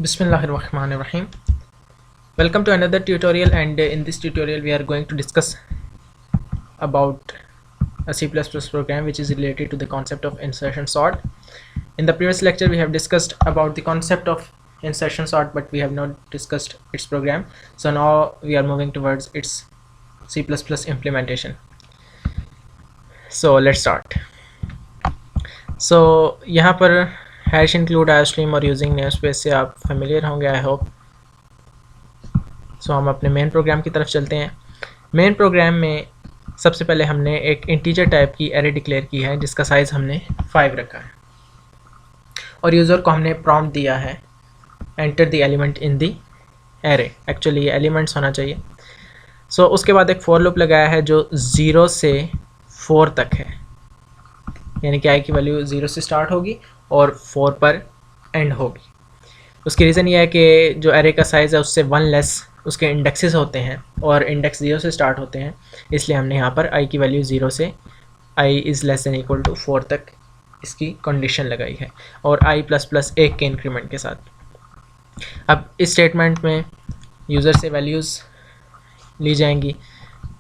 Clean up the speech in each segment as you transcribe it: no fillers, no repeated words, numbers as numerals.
Bismillahirrahmanirrahim. Welcome to another tutorial, and in this tutorial we are going to discuss about a C++ program which is related to the concept of insertion sort. In the previous lecture we have discussed about the concept of insertion sort, but we have not discussed its program. So now we are moving towards its C++ implementation. So let's start. So यहाँ पर hash include iostream और using namespace से आप familiar होंगे, I hope. सो हम अपने main program की तरफ चलते हैं. मेन प्रोग्राम में सबसे पहले हमने एक इंटीजर टाइप की एरे डिक्लेयर की है जिसका साइज़ हमने 5 रखा है, और यूज़र को हमने प्रॉम्प्ट दिया है enter the element in the array. Actually ये एलिमेंट्स होना चाहिए. सो उसके बाद एक फॉर लूप लगाया है जो 0 से 4 तक है, यानी कि आई की वैल्यू 0 से स्टार्ट होगी और 4 पर एंड होगी. उसकी रीज़न ये है कि जो एरे का साइज़ है उससे 1 लेस उसके इंडेक्सेस होते हैं और इंडेक्स 0 से स्टार्ट होते हैं, इसलिए हमने यहाँ पर आई की वैल्यू 0 से i is less than equal to 4 तक इसकी कंडीशन लगाई है, और आई प्लस प्लस 1 के इंक्रीमेंट के साथ. अब इस स्टेटमेंट में यूज़र से वैल्यूज़ ली जाएंगी.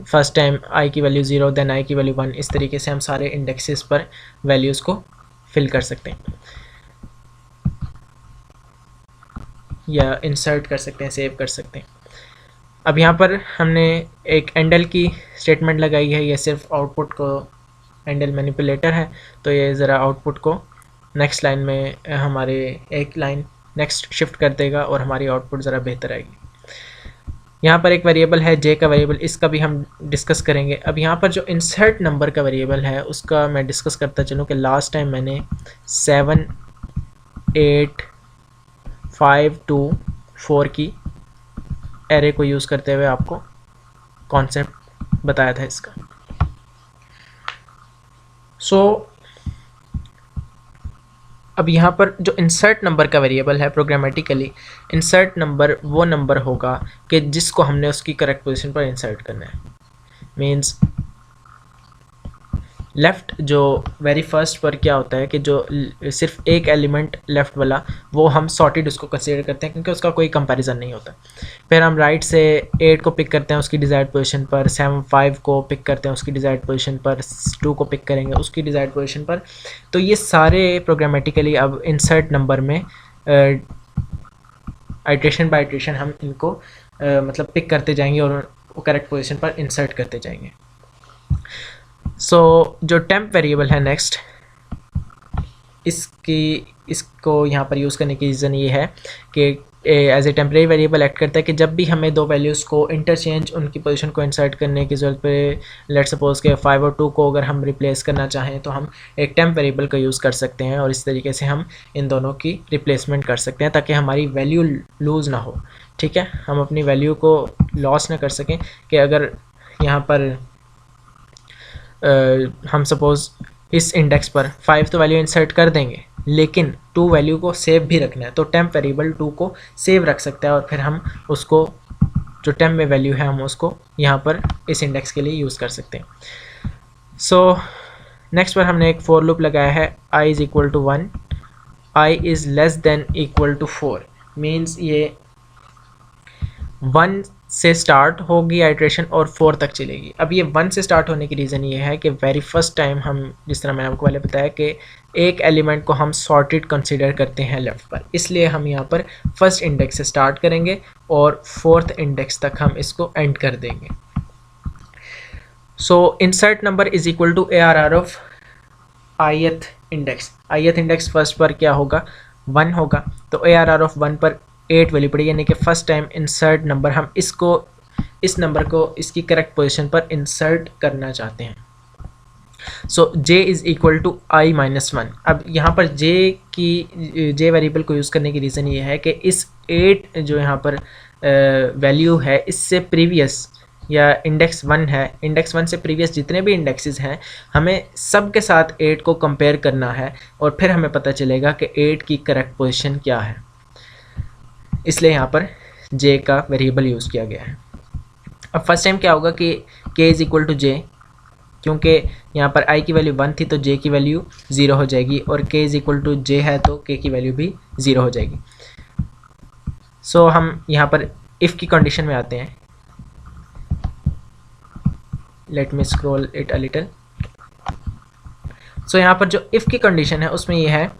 फर्स्ट टाइम आई की वैल्यू 0, देन आई की वैल्यू 1. इस तरीके से हम सारे इंडेक्सेस पर वैल्यूज़ को फिल कर सकते हैं या इंसर्ट कर सकते हैं, सेव कर सकते हैं. अब यहाँ पर हमने एक एंडल की स्टेटमेंट लगाई है. ये सिर्फ आउटपुट को, एंडल मैनिपुलेटर है, तो ये ज़रा आउटपुट को नेक्स्ट लाइन में हमारे एक लाइन नेक्स्ट शिफ्ट कर देगा और हमारी आउटपुट ज़रा बेहतर आएगी. यहाँ पर एक वेरिएबल है जे का वेरिएबल, इसका भी हम डिस्कस करेंगे. अब यहाँ पर जो इंसर्ट नंबर का वेरिएबल है उसका मैं डिस्कस करता चलूँ कि लास्ट टाइम मैंने 7, 8, 5, 2, 4 की एरे को यूज़ करते हुए आपको कॉन्सेप्ट बताया था इसका. सो अब यहाँ पर जो इंसर्ट नंबर का वेरिएबल है, प्रोग्रामेटिकली इंसर्ट नंबर वो नंबर होगा कि जिसको हमने उसकी करेक्ट पोजीशन पर इंसर्ट करना है. मींस लेफ़्ट जो वेरी फर्स्ट पर क्या होता है कि जो सिर्फ एक एलिमेंट लेफ़्ट वाला, वो हम सॉर्टेड उसको कंसीडर करते हैं क्योंकि उसका कोई कंपैरिजन नहीं होता. फिर हम राइट से 8 को पिक करते हैं उसकी डिज़ायर्ड पोजीशन पर, 5 को पिक करते हैं उसकी डिज़ायर्ड पोजीशन पर, 2 को पिक करेंगे उसकी डिज़ायर्ड पोजीशन पर. तो ये सारे प्रोग्रामेटिकली अब इंसर्ट नंबर में आइट्रेशन बाय आइट्रेशन हम इनको मतलब पिक करते जाएंगे और वो करेक्ट पोजीशन पर इंसर्ट करते जाएंगे. सो जो टेम्प वेरिएबल है नेक्स्ट, इसको यहाँ पर यूज़ करने की रीज़न ये है कि as a temporary variable act करता है कि जब भी हमें दो वैल्यूज़ को इंटरचेंज उनकी पोजीशन को इंसर्ट करने की ज़रूरत पे, लेट सपोज के 5 और 2 को अगर हम रिप्लेस करना चाहें तो हम एक टेम्प वेरिएबल का यूज़ कर सकते हैं, और इस तरीके से हम इन दोनों की रिप्लेसमेंट कर सकते हैं ताकि हमारी वैल्यू लूज़ ना हो. ठीक है, हम अपनी वैल्यू को लॉस ना कर सकें कि अगर यहाँ पर हम सपोज़ इस इंडेक्स पर 5 तो वैल्यू इंसर्ट कर देंगे लेकिन 2 वैल्यू को सेव भी रखना है, तो टेम्प वेरिएबल 2 को सेव रख सकता है और फिर हम उसको जो टेम्प में वैल्यू है हम उसको यहाँ पर इस इंडेक्स के लिए यूज़ कर सकते हैं. सो नेक्स्ट पर हमने एक फॉर लूप लगाया है i is equal to 1, i is less than equal to 4. Means ये 1 से स्टार्ट होगी आइट्रेशन और 4 तक चलेगी. अब ये 1 से स्टार्ट होने की रीज़न ये है कि वेरी फर्स्ट टाइम हम, जिस तरह मैंने आपको पहले बताया कि एक एलिमेंट को हम सॉर्टेड कंसीडर करते हैं लेफ़्ट पर, इसलिए हम यहाँ पर फर्स्ट इंडेक्स से स्टार्ट करेंगे और 4th इंडेक्स तक हम इसको एंड कर देंगे. So insert number is equal to ARR of ith index. ith index first पर क्या होगा, 1 होगा, तो ARR ऑफ 1 पर 8 वैल्यू पड़ेगी, यानी कि फर्स्ट टाइम इंसर्ट नंबर हम इस नंबर को इसकी करेक्ट पोजीशन पर इंसर्ट करना चाहते हैं. So j is equal to i minus 1. अब यहाँ पर j वेरिएबल को यूज़ करने की रीज़न ये है कि इस 8 जो यहाँ पर वैल्यू है इससे प्रीवियस या इंडेक्स 1 है, इंडेक्स 1 से प्रीवियस जितने भी इंडेक्सेस हैं हमें सब के साथ 8 को कंपेयर करना है और फिर हमें पता चलेगा कि 8 की करेक्ट पोजीशन क्या है. इसलिए यहाँ पर j का वेरिएबल यूज़ किया गया है. अब फर्स्ट टाइम क्या होगा कि k is equal to j, क्योंकि यहाँ पर i की वैल्यू 1 थी तो j की वैल्यू 0 हो जाएगी, और k is equal to j है तो k की वैल्यू भी 0 हो जाएगी. सो हम यहाँ पर इफ़ की कंडीशन में आते हैं. Let me scroll it a little. So यहाँ पर जो इफ़ की कंडीशन है उसमें ये है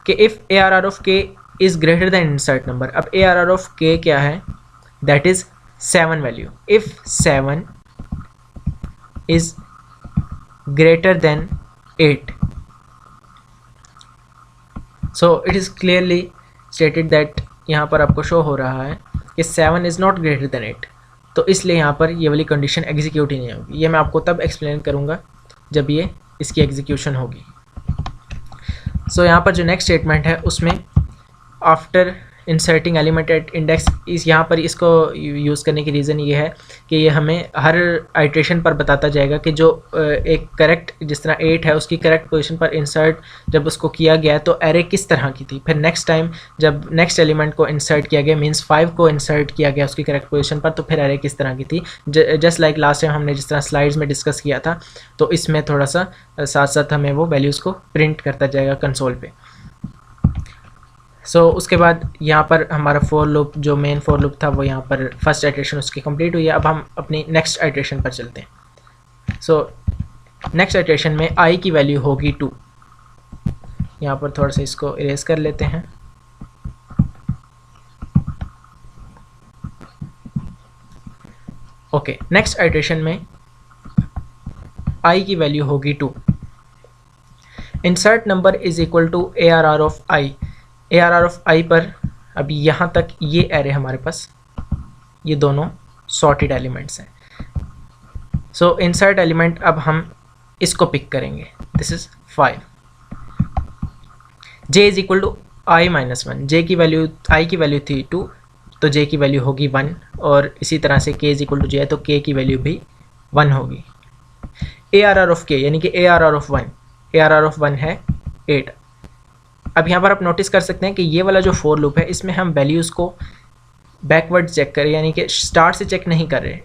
कि if ARR of k is greater than insert number. अब ARR ऑफ k क्या है? That is 7 value. If 7 is greater then 8, so it is clearly stated that यहाँ पर आपको शो हो रहा है कि 7 इज़ नॉट ग्रेटर देन 8. तो इसलिए यहाँ पर ये वाली कंडीशन एग्जीक्यूट ही नहीं होगी. ये मैं आपको तब एक्सप्लेन करूँगा जब ये इसकी एग्जीक्यूशन होगी. सो यहाँ पर जो नेक्स्ट स्टेटमेंट है उसमें after inserting element at index, इस यहाँ पर इसको यूज़ करने की रीज़न ये है कि ये हमें हर आइट्रेशन पर बताता जाएगा कि जो एक करेक्ट, जिस तरह 8 है उसकी करेक्ट पोजीशन पर इंसर्ट जब उसको किया गया तो एरे किस तरह की थी. फिर नेक्स्ट टाइम जब नेक्स्ट एलिमेंट को इंसर्ट किया गया, मींस 5 को इंसर्ट किया गया उसकी करेक्ट पोजीशन पर, तो फिर एरे किस तरह की थी. जस्ट लाइक लास्ट टाइम हमने जिस तरह स्लाइड्स में डिस्कस किया था, तो इसमें थोड़ा सा साथ साथ हमें वो वैल्यूज़ को प्रिंट करता जाएगा कंसोल पे. सो उसके बाद यहाँ पर हमारा फॉर लूप, जो मेन फॉर लूप था, वो यहाँ पर फर्स्ट आइट्रेशन उसकी कंप्लीट हुई है. अब हम अपनी नेक्स्ट आइट्रेशन पर चलते हैं. सो नेक्स्ट आइट्रेशन में i की वैल्यू होगी 2. यहाँ पर थोड़ा सा इसको इरेज कर लेते हैं. ओके, नेक्स्ट आइट्रेशन में i की वैल्यू होगी 2. Insert number is equal to ARR of i. ARR of i पर अभी यहाँ तक ये एरे हमारे पास, ये दोनों सॉर्टेड एलिमेंट्स हैं. सो इंसर्ट एलिमेंट अब हम इसको पिक करेंगे. This is 5. j is equal to i minus 1. j की वैल्यू, i की वैल्यू थी 2, तो j की वैल्यू होगी 1. और इसी तरह से k is equal to j है, तो k की वैल्यू भी 1 होगी. ARR ऑफ k यानी कि ARR ऑफ 1, ARR ऑफ 1 है 8. अब यहाँ पर आप नोटिस कर सकते हैं कि ये वाला जो फॉर लूप है इसमें हम वैल्यूज़ को बैकवर्ड चेक करें, यानी कि स्टार्ट से चेक नहीं कर रहे.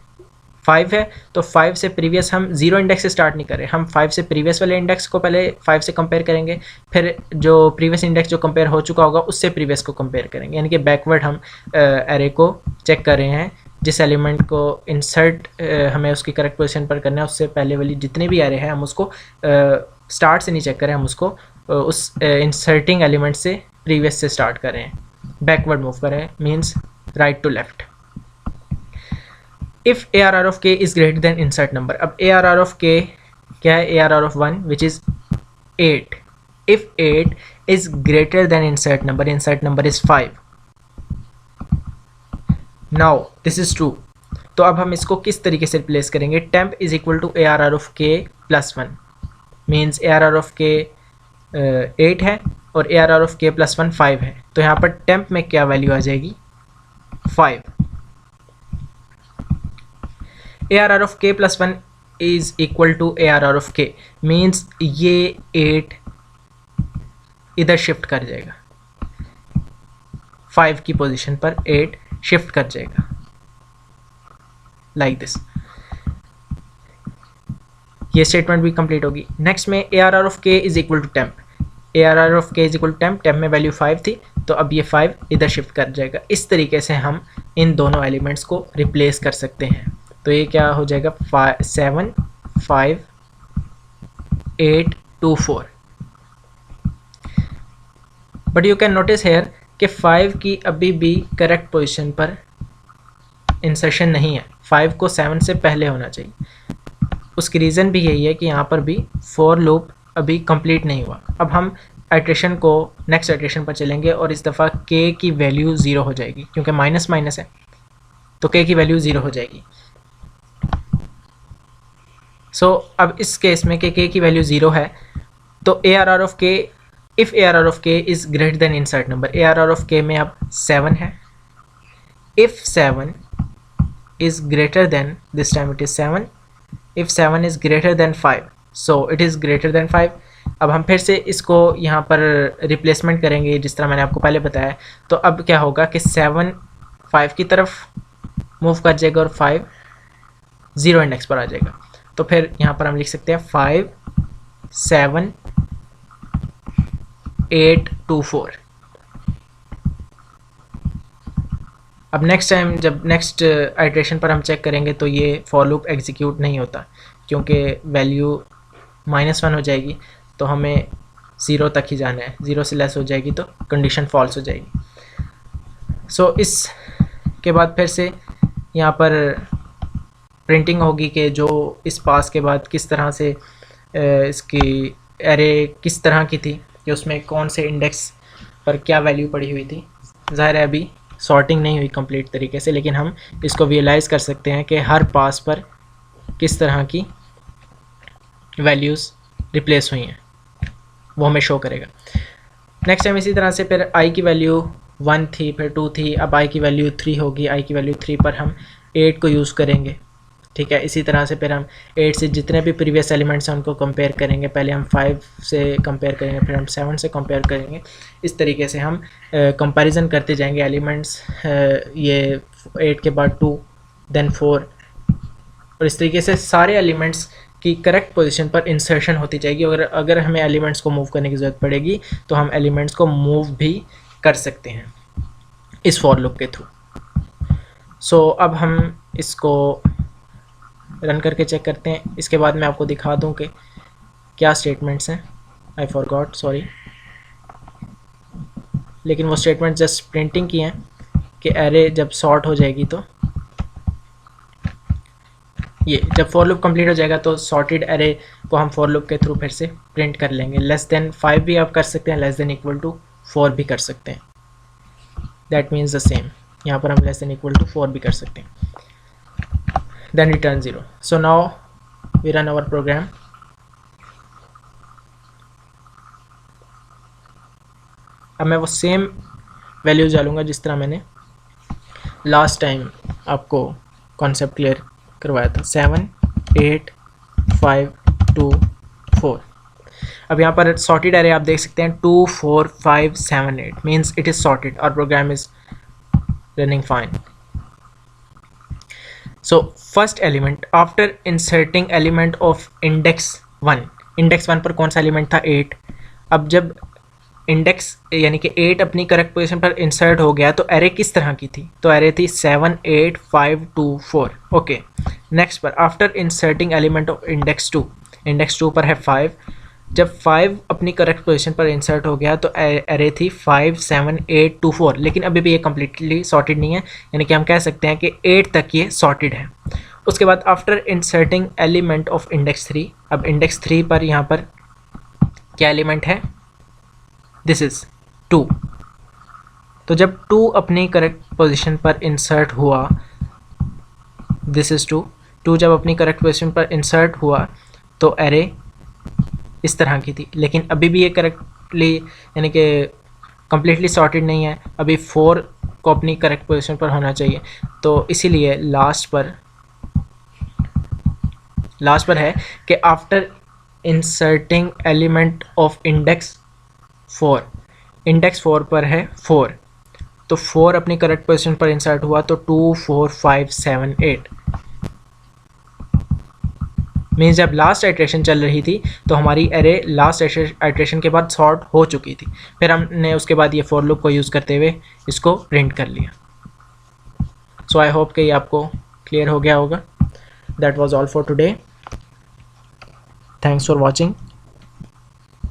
5 है तो 5 से प्रीवियस हम 0 इंडेक्स से स्टार्ट नहीं कर रहे, हम 5 से प्रीवियस वाले इंडेक्स को पहले 5 से कंपेयर करेंगे, फिर जो प्रीवियस इंडेक्स जो कंपेयर हो चुका होगा उससे प्रीवियस को कंपेयर करेंगे. यानी कि बैकवर्ड हम एरे को चेक कर रहे हैं. जिस एलिमेंट को इंसर्ट हमें उसकी करेक्ट पोजीशन पर करना है, उससे पहले वाली जितने भी एरे हैं हम उसको स्टार्ट से नहीं चेक करें, हम उसको उस इंसर्टिंग एलिमेंट से प्रीवियस से स्टार्ट करें, बैकवर्ड मूव करें, means right to left. If ARR of k is greater than insert number. अब ARR ऑफ k क्या है? ARR of 1 which is 8. If 8 is greater than insert number is 5. Now this is true. तो अब हम इसको किस तरीके से रिप्लेस करेंगे? Temp is equal to ARR of k plus 1. Means ARR of k 8 है और ARR ऑफ k प्लस 1 5 है. तो यहाँ पर टेम्प में क्या वैल्यू आ जाएगी? 5. ARR of k plus 1 is equal to ARR of k. Means ये 8 इधर शिफ्ट कर जाएगा, 5 की पोजीशन पर 8 शिफ्ट कर जाएगा, लाइक दिस. ये स्टेटमेंट भी कंप्लीट होगी. नेक्स्ट में ARR of k is equal to temp. ARR of k is equal to temp. Temp में वैल्यू 5 थी, तो अब ये 5 इधर शिफ्ट कर जाएगा. इस तरीके से हम इन दोनों एलिमेंट्स को रिप्लेस कर सकते हैं. तो ये क्या हो जाएगा? 7 5 8 2 4. But you can notice here कि 5 की अभी भी करेक्ट पोजीशन पर इंसर्शन नहीं है. 5 को 7 से पहले होना चाहिए. उसकी रीज़न भी यही है कि यहाँ पर भी फॉर लूप अभी कंप्लीट नहीं हुआ. अब हम आइट्रेशन को नेक्स्ट आइट्रेशन पर चलेंगे और इस दफ़ा k की वैल्यू 0 हो जाएगी, क्योंकि माइनस माइनस है तो k की वैल्यू 0 हो जाएगी. सो अब इस केस में कि k की वैल्यू 0 है तो ARR of k, if ARR of k is greater than insert number. ARR of k में अब 7 है. If 7 is greater then, this time it is 7. If 7 is greater then 5, so it is greater then 5. अब हम फिर से इसको यहाँ पर रिप्लेसमेंट करेंगे जिस तरह मैंने आपको पहले बताया. तो अब क्या होगा कि 7 5 की तरफ मूव कर जाएगा और 5 0 इंडेक्स पर आ जाएगा. तो फिर यहाँ पर हम लिख सकते हैं 5 7 8 2 4. अब नेक्स्ट टाइम जब नेक्स्ट आइट्रेशन पर हम चेक करेंगे तो ये फॉर लूप एग्जीक्यूट नहीं होता, क्योंकि वैल्यू -1 हो जाएगी तो हमें 0 तक ही जाना है, 0 से लेस हो जाएगी तो कंडीशन फॉल्स हो जाएगी। सो इस के बाद फिर से यहाँ पर प्रिंटिंग होगी कि जो इस पास के बाद किस तरह से इसकी एरे किस तरह की थी, कि उसमें कौन से इंडेक्स पर क्या वैल्यू पड़ी हुई थी। ज़ाहिर है अभी सॉर्टिंग नहीं हुई कंप्लीट तरीके से, लेकिन हम इसको विजुअलाइज कर सकते हैं कि हर पास पर किस तरह की वैल्यूज़ रिप्लेस हुई हैं, वो हमें शो करेगा। नेक्स्ट टाइम इसी तरह से फिर आई की वैल्यू 1 थी, फिर 2 थी, अब आई की वैल्यू 3 होगी। आई की वैल्यू 3 पर हम 8 को यूज़ करेंगे, ठीक है। इसी तरह से फिर हम 8 से जितने भी प्रीवियस एलिमेंट्स हैं उनको कंपेयर करेंगे। पहले हम 5 से कंपेयर करेंगे, फिर हम 7 से कंपेयर करेंगे। इस तरीके से हम कंपैरिजन करते जाएंगे एलिमेंट्स, ये 8 के बाद 2 देन 4, और इस तरीके से सारे एलिमेंट्स की करेक्ट पोजीशन पर इंसर्शन होती जाएगी। अगर हमें एलिमेंट्स को मूव करने की ज़रूरत पड़ेगी तो हम एलिमेंट्स को मूव भी कर सकते हैं इस फॉर लूप के थ्रू। सो अब हम इसको रन करके चेक करते हैं। इसके बाद मैं आपको दिखा दूं कि क्या स्टेटमेंट्स हैं। आई फॉरगॉट, सॉरी, लेकिन वो स्टेटमेंट जस्ट प्रिंटिंग की हैं कि एरे जब सॉर्ट हो जाएगी तो ये जब फॉर लूप कंप्लीट हो जाएगा तो सॉर्टेड एरे को हम फॉर लूप के थ्रू फिर से प्रिंट कर लेंगे। लेस देन 5 भी आप कर सकते हैं, लेस देन इक्वल टू 4 भी कर सकते हैं। दैट मीन्स द सेम, यहाँ पर हम लेस देन इक्वल टू 4 भी कर सकते हैं। then return 0. So now we run our program. अब मैं वो सेम वैल्यूज डालूंगा जिस तरह मैंने लास्ट टाइम आपको कॉन्सेप्ट क्लियर करवाया था, 7 8 5 2 4। अब यहाँ पर सॉर्टेड एरे आप देख सकते हैं 2 4 5 7 8 मीन्स इट इज़ सॉर्टेड और program is running fine. So first element after inserting element of index 1, index 1 पर कौन सा एलिमेंट था 8। अब जब इंडेक्स यानी कि 8 अपनी करेक्ट पोजीशन पर इंसर्ट हो गया तो एरे किस तरह की थी, तो एरे थी 7 8 5 2 4। ओके, नेक्स्ट पर after inserting element of index 2, index 2 पर है 5। जब 5 अपनी करेक्ट पोजीशन पर इंसर्ट हो गया तो एरे थी 5 7 8 2 4, लेकिन अभी भी ये कम्प्लीटली सॉर्टेड नहीं है, यानी कि हम कह सकते हैं कि 8 तक ये सॉर्टेड है। उसके बाद after inserting element of index 3, अब इंडेक्स 3 पर यहाँ पर क्या एलिमेंट है, दिस इज़ 2। तो जब 2 अपनी करेक्ट पोजीशन पर इंसर्ट हुआ, दिस इज़ 2 जब अपनी करेक्ट पोजीशन पर इंसर्ट हुआ तो एरे इस तरह की थी, लेकिन अभी भी ये करेक्टली यानी कि कम्प्लीटली सॉर्टेड नहीं है, अभी 4 को अपनी करेक्ट पोजीशन पर होना चाहिए। तो इसीलिए लास्ट पर है कि after inserting element of index 4, index 4 पर है 4, तो 4 अपनी करेक्ट पोजीशन पर इंसर्ट हुआ तो 2 4 5 7 8 मीन्स जब लास्ट आइट्रेशन चल रही थी तो हमारी एरे लास्ट आइट्रेशन के बाद सॉर्ट हो चुकी थी। फिर हमने उसके बाद ये फॉर लूप को यूज़ करते हुए इसको प्रिंट कर लिया। सो आई होप कि ये आपको क्लियर हो गया होगा। That was all for today. Thanks for watching.